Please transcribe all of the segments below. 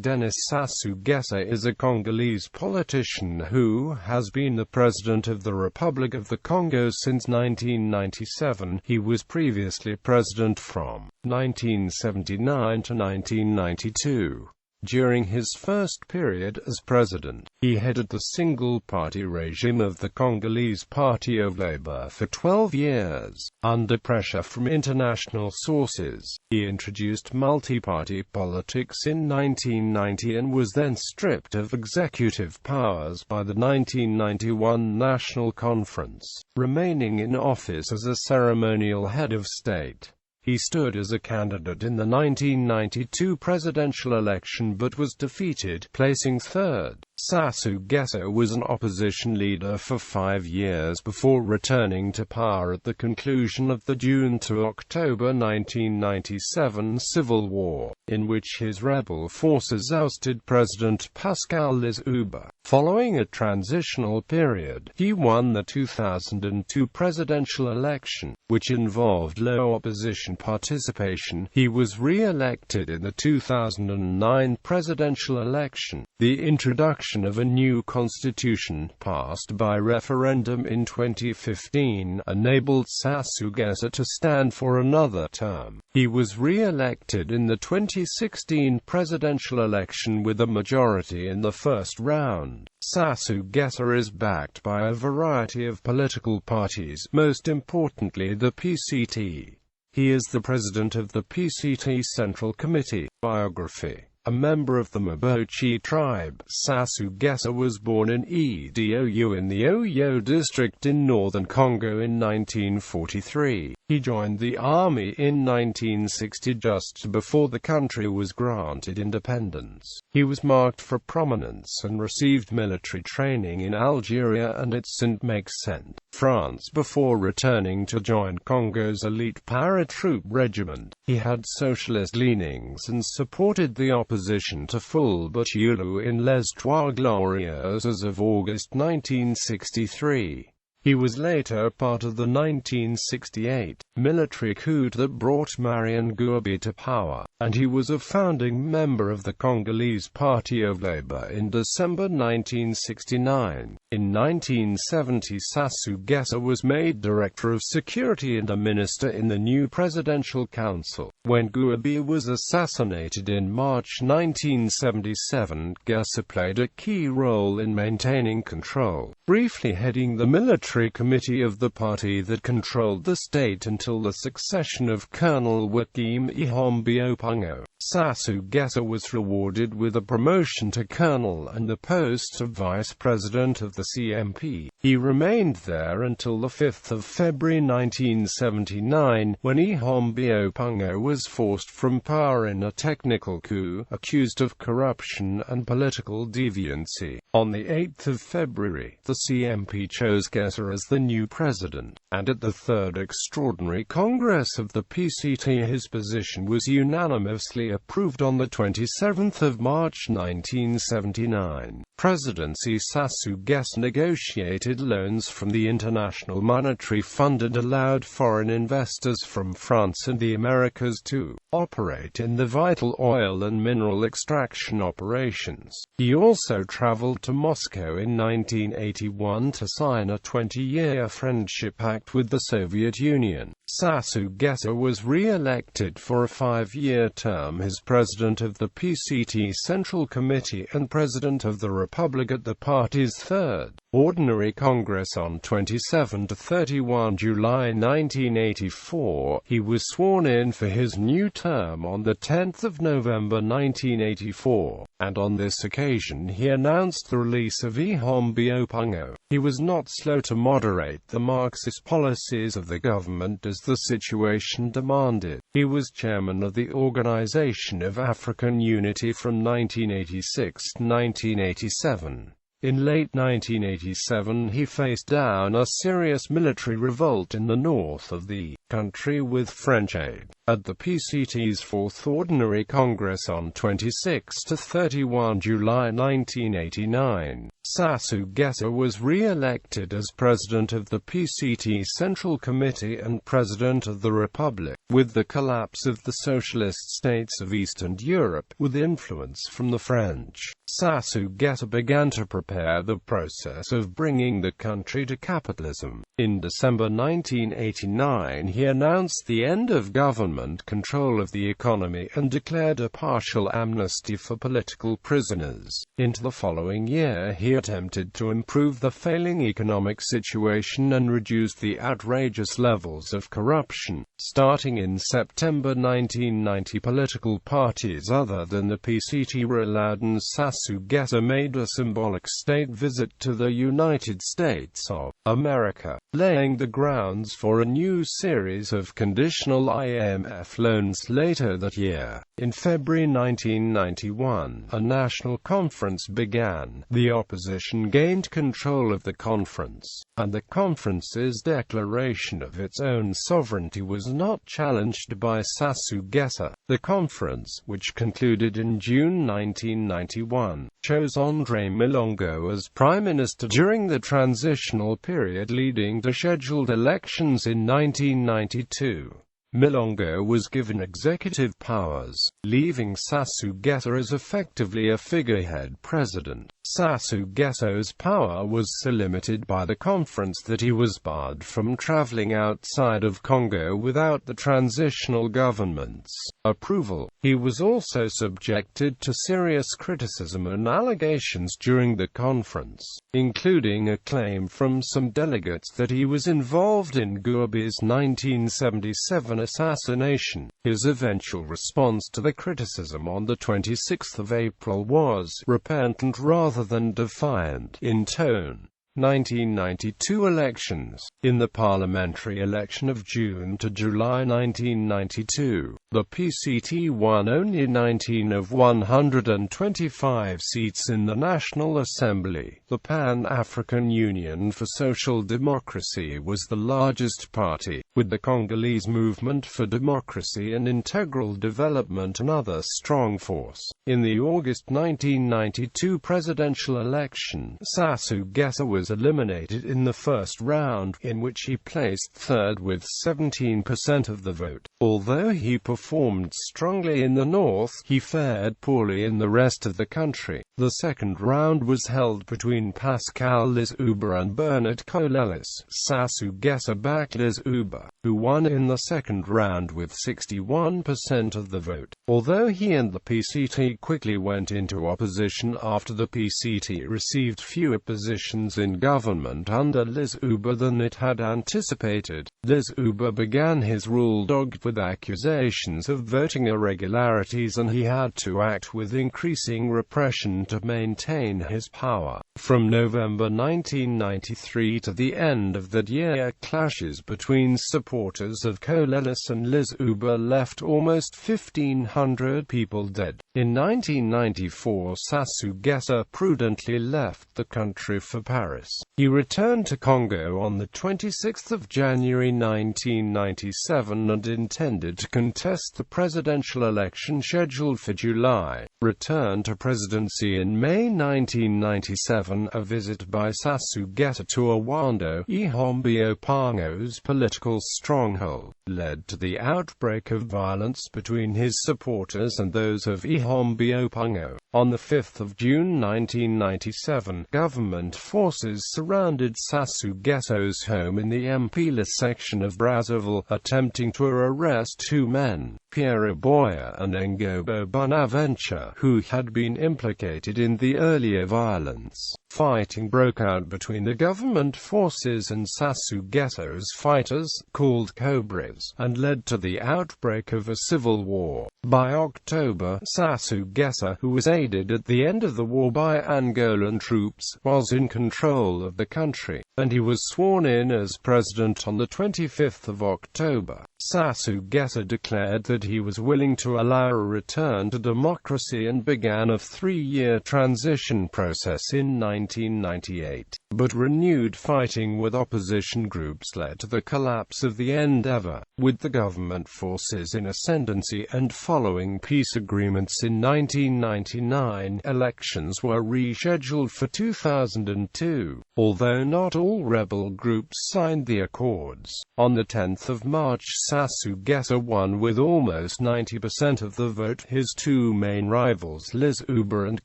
Denis Sassou Nguesso is a Congolese politician who has been the President of the Republic of the Congo since 1997. He was previously President from 1979 to 1992. During his first period as president, he headed the single-party regime of the Congolese Party of Labour for 12 years. Under pressure from international sources, he introduced multi-party politics in 1990 and was then stripped of executive powers by the 1991 National Conference, remaining in office as a ceremonial head of state. He stood as a candidate in the 1992 presidential election but was defeated, placing third. Sassou Nguesso was an opposition leader for 5 years before returning to power at the conclusion of the June to October 1997 civil war, in which his rebel forces ousted President Pascal Lissouba. Following a transitional period, he won the 2002 presidential election, which involved low opposition participation. He was re-elected in the 2009 presidential election. The introduction of a new constitution, passed by referendum in 2015, enabled Sassou Nguesso to stand for another term. He was re-elected in the 2016 presidential election with a majority in the first round. Sassou Nguesso is backed by a variety of political parties, most importantly the PCT. He is the president of the PCT Central Committee. Biography. A member of the Mabochi tribe, Sassou Nguesso was born in Edou in the Oyo district in northern Congo in 1943. He joined the army in 1960 just before the country was granted independence. He was marked for prominence and received military training in Algeria and at Saint-Maxent, France before returning to join Congo's elite paratroop regiment. He had socialist leanings and supported the opposition to full Butulu in Les Trois Glorieuses as of August 1963. He was later part of the 1968 military coup that brought Marion Gouabi to power, and he was a founding member of the Congolese Party of Labour in December 1969. In 1970, Sassou Nguesso was made Director of Security and a minister in the new Presidential Council. When Gouabi was assassinated in March 1977, Nguesso played a key role in maintaining control, briefly heading the military committee of the party that controlled the state until the succession of Colonel Joachim Ihombi Opungo. Sassou Nguesso was rewarded with a promotion to colonel and the post of vice president of the CMP. He remained there until the 5th of February 1979, when Ihombi Opungo was forced from power in a technical coup, accused of corruption and political deviancy. On the 8th of February, the CMP chose Nguesso as the new president, and at the Third Extraordinary Congress of the PCT his position was unanimously approved on the 27th of March 1979. Presidency. Sassou Nguesso negotiated loans from the International Monetary Fund and allowed foreign investors from France and the Americas to operate in the vital oil and mineral extraction operations. He also traveled to Moscow in 1981 to sign a 20-year friendship pact with the Soviet Union. Sassou Nguesso was re-elected for a 5-year term as president of the PCT Central Committee and president of the Republic at the party's Third Ordinary Congress on 27 to 31 July 1984. He was sworn in for his new term on the 10th of November 1984, and on this occasion he announced the release of Ihombi Opungo. He was not slow to moderate the Marxist policies of the government as the situation demanded. He was chairman of the Organization of African Unity from 1986 to 1987. In late 1987 he faced down a serious military revolt in the north of the country with French aid. At the PCT's Fourth Ordinary Congress on 26 to 31 July 1989, Sassou Nguesso was re-elected as president of the PCT Central Committee and president of the Republic. With the collapse of the socialist states of Eastern Europe, with influence from the French, Sassou Nguesso began to prepare the process of bringing the country to capitalism. In December 1989 he announced the end of government control of the economy and declared a partial amnesty for political prisoners. Into the following year he attempted to improve the failing economic situation and reduce the outrageous levels of corruption. Starting in September 1990, political parties other than the PCT were allowed, and Sassou Nguesso made a symbolic state visit to the United States of America, laying the grounds for a new series of conditional IMF loans later that year. In February 1991, a national conference began. The opposition gained control of the conference, and the conference's declaration of its own sovereignty was not challenged by Sassou Nguesso. The conference, which concluded in June 1991, chose André Milongo as prime minister during the transitional period leading to scheduled elections in 1992. Milongo was given executive powers, leaving Sassou Nguesso as effectively a figurehead president. Sassou Nguesso's power was so limited by the conference that he was barred from traveling outside of Congo without the transitional government's approval. He was also subjected to serious criticism and allegations during the conference, including a claim from some delegates that he was involved in Gouabi's 1977 assassination. His eventual response to the criticism on the 26th of April was repentant rather than defiant in tone. 1992 elections. In the parliamentary election of June to July 1992, the PCT won only 19 of 125 seats in the National Assembly. The Pan-African Union for Social Democracy was the largest party, with the Congolese Movement for Democracy and Integral Development another strong force. In the August 1992 presidential election, Sassou Nguesso was eliminated in the first round, in which he placed third with 17% of the vote. Although he performed strongly in the north, he fared poorly in the rest of the country. The second round was held between Pascal Lissouba and Bernard Colelis. Sassou Nguesso backed Lissouba, who won in the second round with 61% of the vote. Although he and the PCT quickly went into opposition after the PCT received fewer positions in government under Lissouba than it had anticipated, Lissouba began his rule dogged with accusations of voting irregularities, and he had to act with increasing repression to maintain his power. From November 1993 to the end of that year, clashes between supporters of Colelis and Lissouba left almost 1,500 people dead. In 1994, Sassou Nguesso prudently left the country for Paris. He returned to Congo on the 26th of January 1997 and intended to contest the presidential election scheduled for July. Return to presidency in May 1997. A visit by Sassou Nguesso to Awando, Ihombi-Opango's political stronghold, led to the outbreak of violence between his supporters and those of Ihombi-Opango. On the 5th of June 1997, government forces surrounded Sassou Nguesso's home in the Mpila section of Brazzaville, attempting to arrest two men, Pierre Boya and Ngobo Bonaventure, who had been implicated in the earlier violence. Fighting broke out between the government forces and Sassou Nguesso's fighters, called Cobras, and led to the outbreak of a civil war. By October, Sassou Nguesso, who was aided at the end of the war by Angolan troops, was in control of the country, and he was sworn in as president on the 25th of October. Sassou Nguesso declared that that he was willing to allow a return to democracy and began a three-year transition process in 1998. But renewed fighting with opposition groups led to the collapse of the endeavor, with the government forces in ascendancy and following peace agreements in 1999. Elections were rescheduled for 2002, although not all rebel groups signed the accords. On the 10th of March, Sassou Nguesso won with almost 90% of the vote. His two main rivals, Lucidon and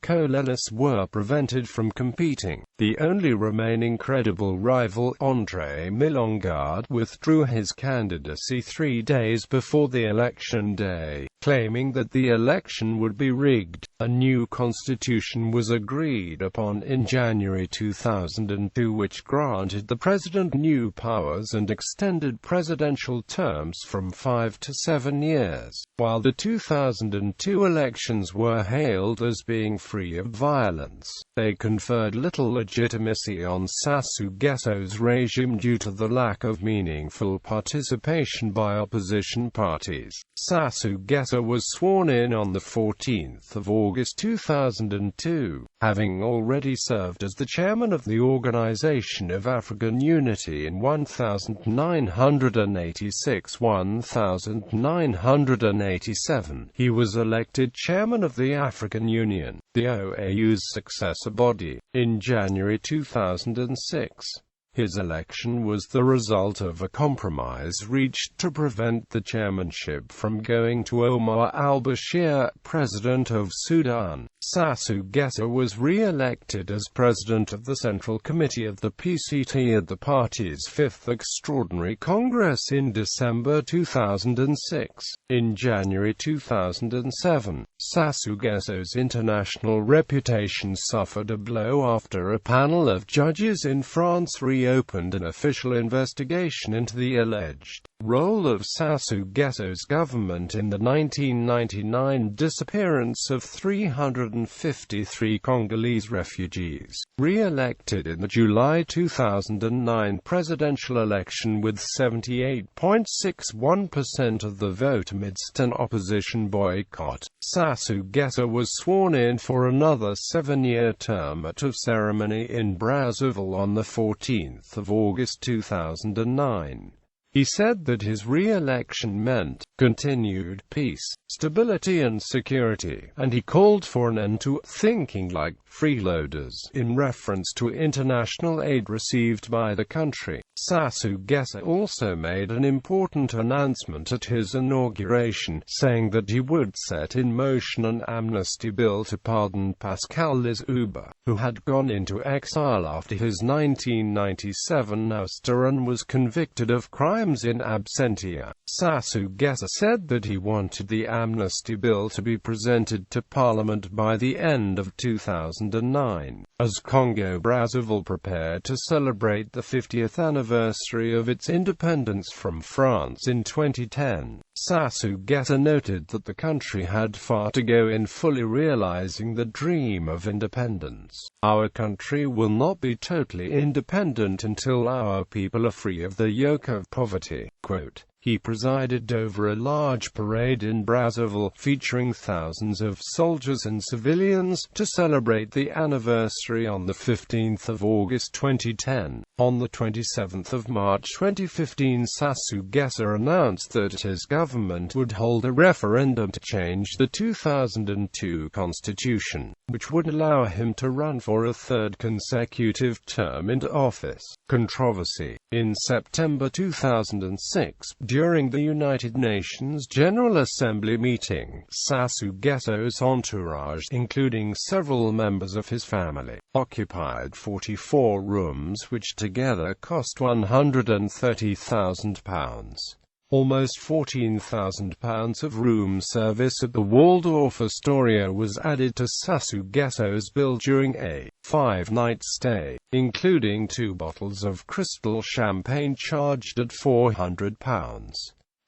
Congolese, were prevented from competing. The only remaining credible rival, André Milonga, withdrew his candidacy 3 days before the election day, claiming that the election would be rigged. A new constitution was agreed upon in January 2002, which granted the president new powers and extended presidential terms from 5 to 7 years. While the 2002 elections were hailed as being free of violence, they conferred little legitimacy on Sassou Nguesso's regime due to the lack of meaningful participation by opposition parties. Sassou Nguesso was sworn in on the 14th of August 2002, having already served as the chairman of the Organization of African Unity in 1986–1987. He was elected chairman of the African Union, the OAU's successor body, in January 2006. His election was the result of a compromise reached to prevent the chairmanship from going to Omar al-Bashir, president of Sudan. Sassou Nguesso was re-elected as president of the Central Committee of the PCT at the party's 5th Extraordinary Congress in December 2006. In January 2007, Sassou Nguesso's international reputation suffered a blow after a panel of judges in France reopened an official investigation into the alleged role of Sassou Nguesso's government in the 1999 disappearance of 353 Congolese refugees. Re-elected in the July 2009 presidential election with 78.61% of the vote amidst an opposition boycott, Sassou Nguesso was sworn in for another 7-year term at a ceremony in Brazzaville on the 14th of August 2009. He said that his re-election meant continued peace, stability and security, and he called for an end to "thinking like freeloaders" in reference to international aid received by the country. Sassou Nguesso also made an important announcement at his inauguration, saying that he would set in motion an amnesty bill to pardon Pascal Lissouba, who had gone into exile after his 1997 ouster and was convicted of crimes in absentia. Sassou Nguesso said that he wanted the amnesty bill to be presented to Parliament by the end of 2009, as Congo-Brazzaville prepared to celebrate the 50th anniversary of its independence from France in 2010. Sassou Nguesso noted that the country had far to go in fully realizing the dream of independence. "Our country will not be totally independent until our people are free of the yoke of poverty." Quote. He presided over a large parade in Brazzaville, featuring thousands of soldiers and civilians, to celebrate the anniversary on the 15th of August 2010. On the 27th of March 2015, Sassou Nguesso announced that his government would hold a referendum to change the 2002 constitution, which would allow him to run for a third consecutive term into office. Controversy. In September 2006, during the United Nations General Assembly meeting, Sassou Nguesso's entourage, including several members of his family, occupied 44 rooms which together cost £130,000. Almost £14,000 of room service at the Waldorf Astoria was added to Sassou Nguesso's bill during a 5-night stay, including 2 bottles of crystal champagne charged at £400.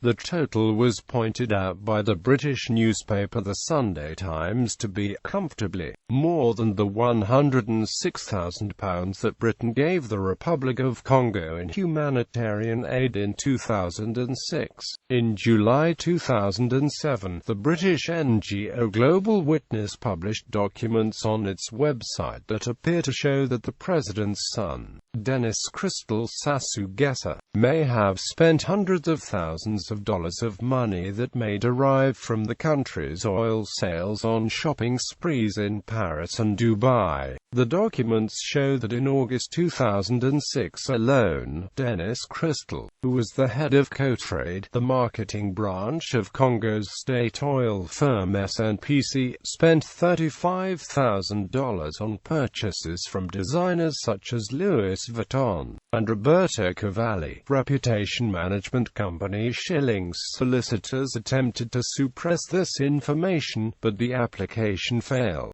The total was pointed out by the British newspaper The Sunday Times to be comfortably more than the £106,000 that Britain gave the Republic of Congo in humanitarian aid in 2006. In July 2007, the British NGO Global Witness published documents on its website that appear to show that the president's son, Denis Sassou Nguesso, may have spent hundreds of thousands of dollars of money that may derive from the country's oil sales on shopping sprees in Paris and Dubai. The documents show that in August 2006 alone, Denis Sassou, who was the head of Cotrade, the marketing branch of Congo's state oil firm SNPC, spent $35,000 on purchases from designers such as Louis Vuitton and Roberto Cavalli. Reputation management company Shillings solicitors attempted to suppress this information, but the application failed.